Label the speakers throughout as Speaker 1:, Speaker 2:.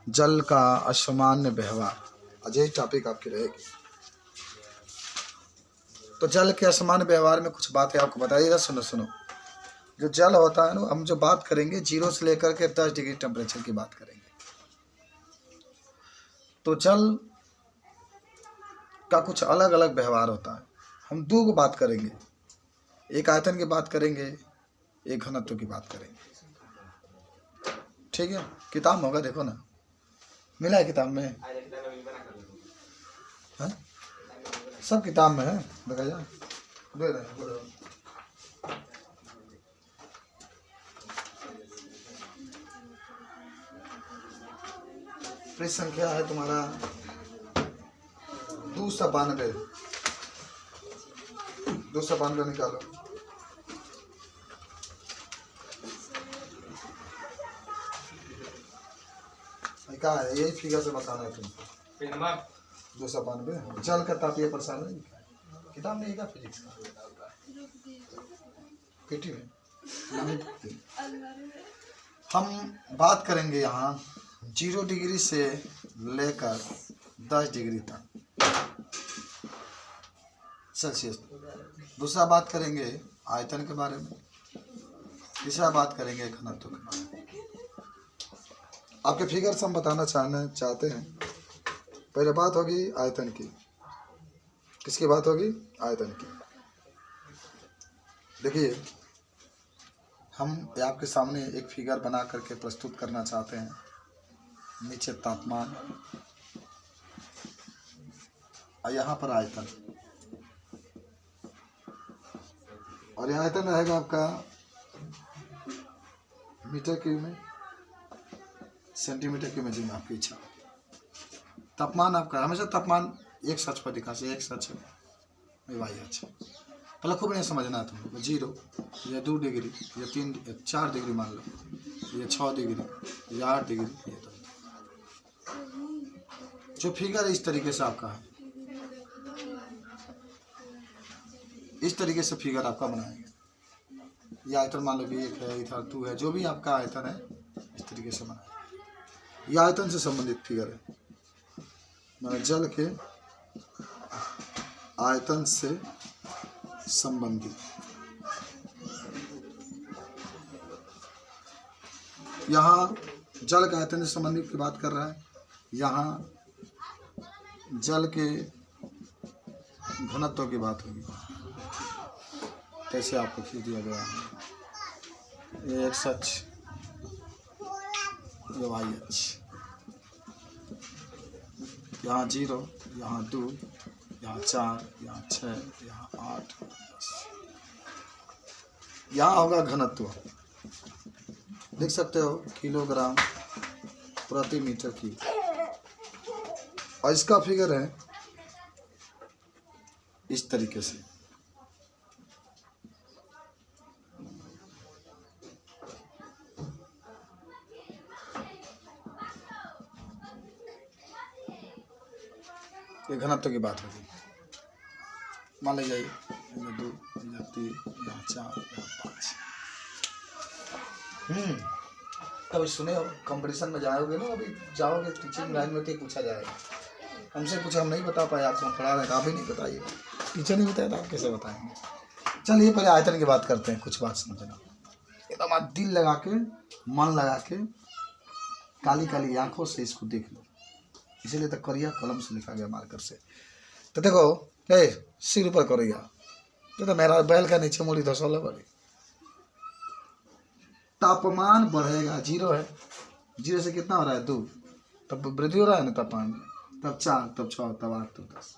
Speaker 1: जल का असामान्य व्यवहार, अजय टॉपिक आपकी रहेगी। तो जल के असामान्य व्यवहार में कुछ बातें आपको बताइएगा। सुनो सुनो, जो जल होता है ना, हम जो बात करेंगे 0 से लेकर के 10 डिग्री टेम्परेचर की बात करेंगे। तो जल का कुछ अलग अलग व्यवहार होता है। हम दो को बात करेंगे, एक आयतन की बात करेंगे, एक घनत्व की बात करेंगे। ठीक है, किताब में होगा, देखो ना, मिला है किताब में? है? सब किताब में है, देखा जाए, दे रहे हैं। पृष्ठ संख्या है तुम्हारा 292। 292 निकालो। क्या है, यही फिगर से बताना है तुमको। 292 जल का तापीय प्रसारण किताब में, फिजिक्स का पेटी में। हम बात करेंगे यहाँ 0 डिग्री से लेकर 10 डिग्री तक सेल्सियस। दूसरा बात करेंगे आयतन के बारे में, तीसरा बात करेंगे घनत्व के बारे में। आपके फिगर्स हम बताना चाहते हैं। पहले बात होगी आयतन की। किसकी बात होगी? आयतन की। देखिए, हम आपके सामने एक फिगर बना करके प्रस्तुत करना चाहते हैं। नीचे तापमान और यहाँ पर आयतन, और यह आयतन रहेगा आपका मीटर क्यूब में, सेंटीमीटर क्यूब में, जिसमें आपकी इच्छा। तापमान आपका हमेशा तापमान एक सच पर दिखा से, एक सच है वाई अच्छा। पहले खूब नहीं समझना है तुम लोग। 0 या 2 डिग्री या 3 4 डिग्री मान लो, या 6 डिग्री या 8 डिग्री। ये तो जो फिगर इस तरीके से आपका है, इस तरीके से फिगर आपका बनाएंगे। ये आयतन मान लो कि 1 है, इधर 2 है, जो भी आपका आयतन है इस तरीके से बनाएंगे। ये आयतन से संबंधित फिगर है, मतलब जल के आयतन से संबंधित। यहाँ जल के आयतन से संबंधित की बात कर रहा है, यहाँ जल के घनत्व की बात होगी। कैसे आपको खींच दिया गया है, ये एक सच, ये वाई एच। यहाँ 0, यहाँ 2, यहाँ 4, यहाँ 6, यहाँ 8, 10। यहाँ होगा घनत्व, देख सकते हो, किलोग्राम प्रति मीटर क्यूब। और इसका फिगर है इस तरीके से। ये घनत्व की बात होगी। मान लीजिए 2, 3, 4, 5। कभी सुने हो? कंपटीशन में जाओगे ना, अभी जाओगे टीचिंग लाइन में, तो पूछा जाएगा हमसे, कुछ हम नहीं बता पाए, आपको हम पढ़ा रहे हैं, आप ही नहीं बताइए, टीचर नहीं बताया तो आप कैसे बताएंगे। चलिए पहले आयतन की बात करते हैं। कुछ बात समझना, एकदम आप दिल लगा के, मन लगा के, काली काली आंखों से इसको देख लो। इसीलिए तो करिया कलम से लिखा गया, मार्कर से। तो देखो, सिर ऊपर करिया, तो मेरा बैल का नीचे मुड़ी धसौला बड़ी। तापमान बढ़ेगा, 0 है, 0 से कितना हो रहा है? 2, तब वृद्धि हो रहा है ना तापमान, तब 4, तब 6, तब 8, तब 10।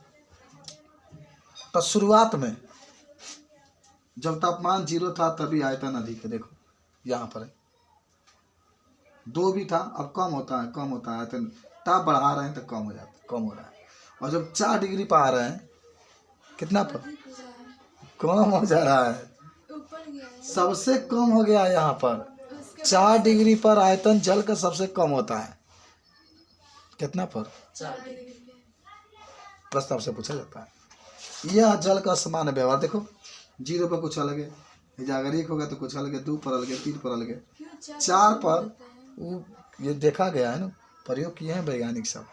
Speaker 1: तो शुरुआत में जब तापमान 0 था तभी आयतन अधिक है। देखो यहाँ पर है, 2 भी था, अब कम होता है, कम होता है आयतन। ताप बढ़ा रहे हैं तो कम हो जाता है, कम हो रहा है। और जब 4 डिग्री पर आ रहे हैं, कितना पर कम हो जा रहा है, सबसे कम हो गया यहाँ पर। 4 डिग्री पर आयतन जल का सबसे कम होता है। कितना पर? 4 डिग्री। प्रस्ताव से पूछा जाता है। यह जल का समान व्यवहार। देखो 0 पर कुछ अलग है, अगर 1 होगा तो कुछ अलग है, 2 पर अलग है, 3 पर अलग है, 4 पर ये देखा गया है ना, प्रयोग किए हैं वैज्ञानिक सब,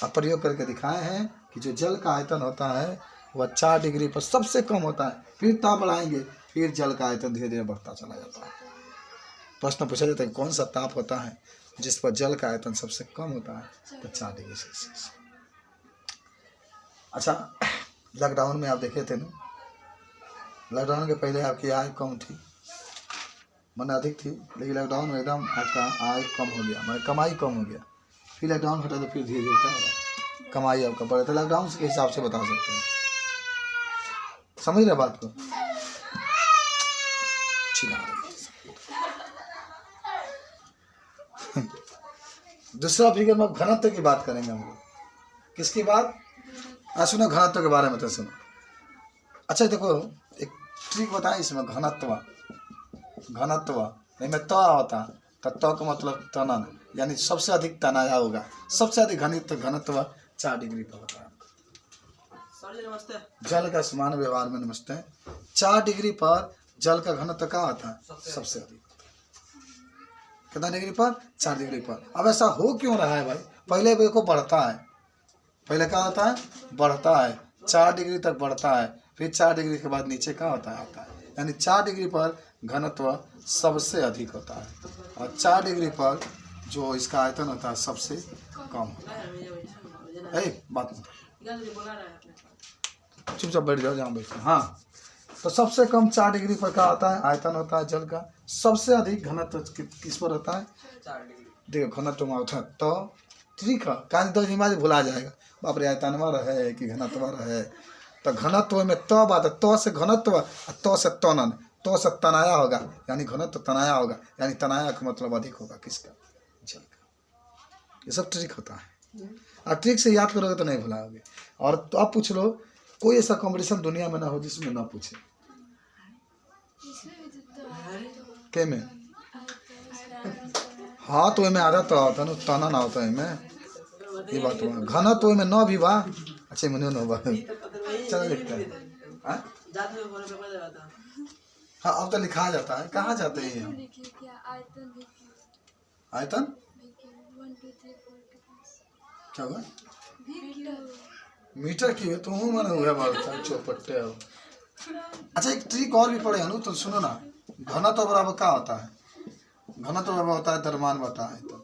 Speaker 1: अब प्रयोग करके दिखाए हैं कि जो जल का आयतन होता है वह 4 डिग्री पर सबसे कम होता है, फिर ताप बढ़ाएंगे फिर जल का आयतन धीरे धीरे बढ़ता चला जाता है। प्रश्न पूछा जाता है कौन सा ताप होता है जिस पर जल का आयतन सबसे कम होता है, तो 4 डिग्री सेल्सियस। अच्छा, लॉकडाउन में आप देखे थे ना, लॉकडाउन के पहले आपकी आय कम थी, मैंने अधिक थी, लेकिन लॉकडाउन में एकदम आपका आय कम हो गया, मैंने कमाई कम हो गया। फिर लॉकडाउन हटा तो फिर धीरे धीरे क्या होगा, कमाई आपका बढ़े। तो लॉकडाउन के हिसाब से बता सकते हैं, समझ रहे बात को? दूसरा फिगर में घनत्व की बात करेंगे हम लोग। किसकी बात? सुनो घनत्व के बारे में तो सुनो। अच्छा देखो, एक ट्रिक बताएं इसमें, घनत्व नहीं में तो होता, तो का मतलब तनन, यानी सबसे अधिक तनाया होगा, सबसे अधिक घनत्व 4 डिग्री पर होता है। जल का समान व्यवहार में नमस्ते, 4 डिग्री पर जल का घनत्व क्या होता है? सबसे अधिक। कितना डिग्री पर? 4 डिग्री पर। अब ऐसा हो क्यों रहा है भाई? पहले देखो बढ़ता है, पहले क्या होता है? बढ़ता है, 4 डिग्री तक बढ़ता है, फिर 4 डिग्री के बाद नीचे क्या होता है? आता है, यानी 4 डिग्री पर घनत्व सबसे अधिक होता है, और 4 डिग्री पर जो इसका आयतन होता है सबसे कम होता है। बात चुपचाप बैठ जाओ जहाँ बैठे। हाँ, तो सबसे कम 4 डिग्री पर क्या होता है? आयतन होता है जल का। सबसे अधिक घनत्व किस पर होता है? 4 डिग्री। देखो घनत्व में होता है, तो ठीक है, कहीं तो दिमाग भुला जाएगा, बाप रे आयतनवा रहे कि घनत्व रहे। तो घनत्व में तो बात है, तो से घनत्व, तो से तनन, तो से तनाया होगा, यानी घनत्व तनाया होगा, यानी तनाया का मतलब अधिक होगा किसका? जल का। ये सब ट्रिक होता है, और ट्रिक से याद करोगे तो नहीं भुलाओगे। और तो आप पूछ लो, कोई ऐसा कॉम्पिटिशन दुनिया में ना हो जिसमें ना पूछे के में। हाँ, तो में आधा तो होता है, तना ना होता है में, ये बात है। घना तो में न भी बा, अच्छा मैंने न बा, चलो लिखते हैं। हाँ, अब तो लिखा जाता है, कहाँ जाते हैं हम? आयतन क्या हुआ? मीटर की तो हूँ मैंने हुआ बात चौपट्टे हो। अच्छा, एक ट्रिक और भी पढ़े अनु, तो सुनो ना। घनत्व बराबर क्या होता है? घनत्व बराबर होता है द्रव्यमान बटा आयतन,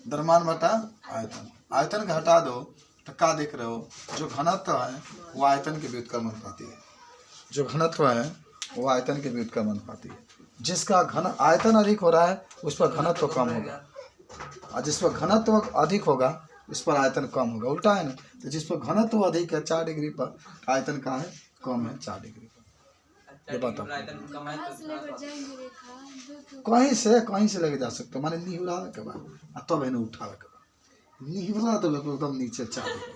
Speaker 1: द्रव्यमान बटा आयतन। आयतन का हटा दो तो क्या देख रहे हो? जो घनत्व है वो आयतन के व्युत्क्रमानुपाती है, जो घनत्व है वो आयतन के व्युत्क्रमानुपाती है। जिसका घन आयतन अधिक हो रहा है उस पर घनत्व कम होगा, और जिस पर घनत्व अधिक होगा उस पर आयतन कम होगा, उल्टा है ना। तो जिस पर घनत्व अधिक है 4 डिग्री पर, आयतन का है कम है 4 डिग्री पर। ये बात कहीं से लेके जा सकते हो, माने निहुरा के बाद तब है उठावे के बाद, निहुरा देवे एकदम नीचे 4 डिग्री,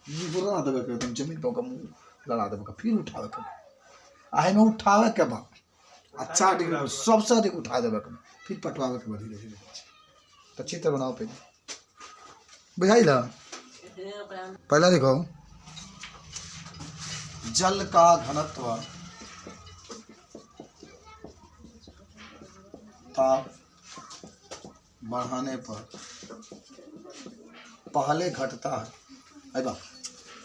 Speaker 1: निहुरा देवे एकदम जमीन पर का मुंह लड़ा देवे, फिर उठावे के बाद, आहे में उठावे के बाद 4 डिग्री पर सबसे अधिक उठा देवे के, फिर पटवावे के बाद धीरे धीरे। तो चित्र बनाओ पहले, बुझाई ला। पहला देखो, जल का घनत्व ताप बढ़ाने पर पहले घटता है। अरे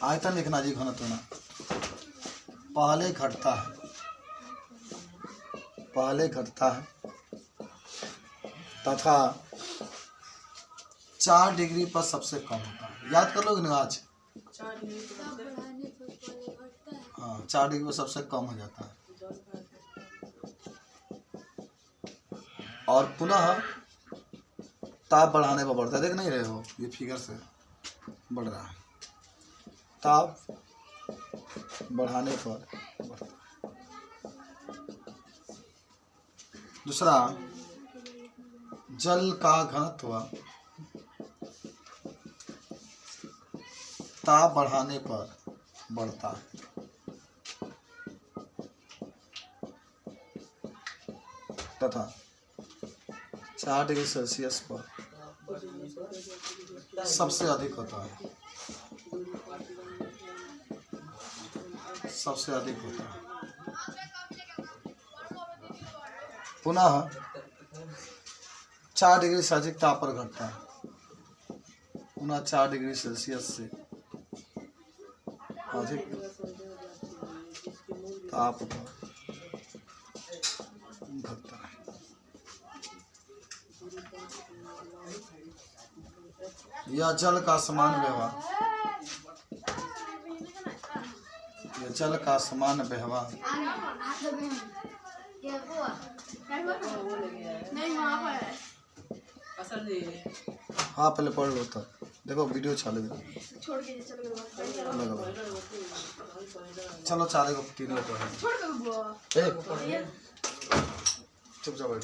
Speaker 1: आयतन लिखना जी, घनत्व ना, पहले घटता है, पहले घटता है तथा 4 डिग्री पर सबसे कम होता है। याद कर लोगे ना आज? हाँ, 4 डिग्री पर सबसे कम हो जाता है, और पुनः ताप बढ़ाने पर बढ़ता है। देख नहीं रहे हो, ये फिगर से बढ़ रहा है, ताप बढ़ाने पर बढ़ता है। दूसरा, जल का घनत्व ताप बढ़ाने पर बढ़ता है तथा 4 डिग्री सेल्सियस पर सबसे अधिक होता है, सबसे अधिक होता है। पुनः 4 डिग्री से अधिक ताप पर घटता है। 49 डिग्री सेल्सियस से अधिक ताप पर घटता है। यह जल का समान व्यवहार, यह जल का समान व्यवहार हाँ पहले पढ़ लो तब देखो वीडियो चालू है। चलो चाले को 3 चुपचाप बैठ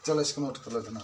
Speaker 1: चलो इसको नोट कर लो ना।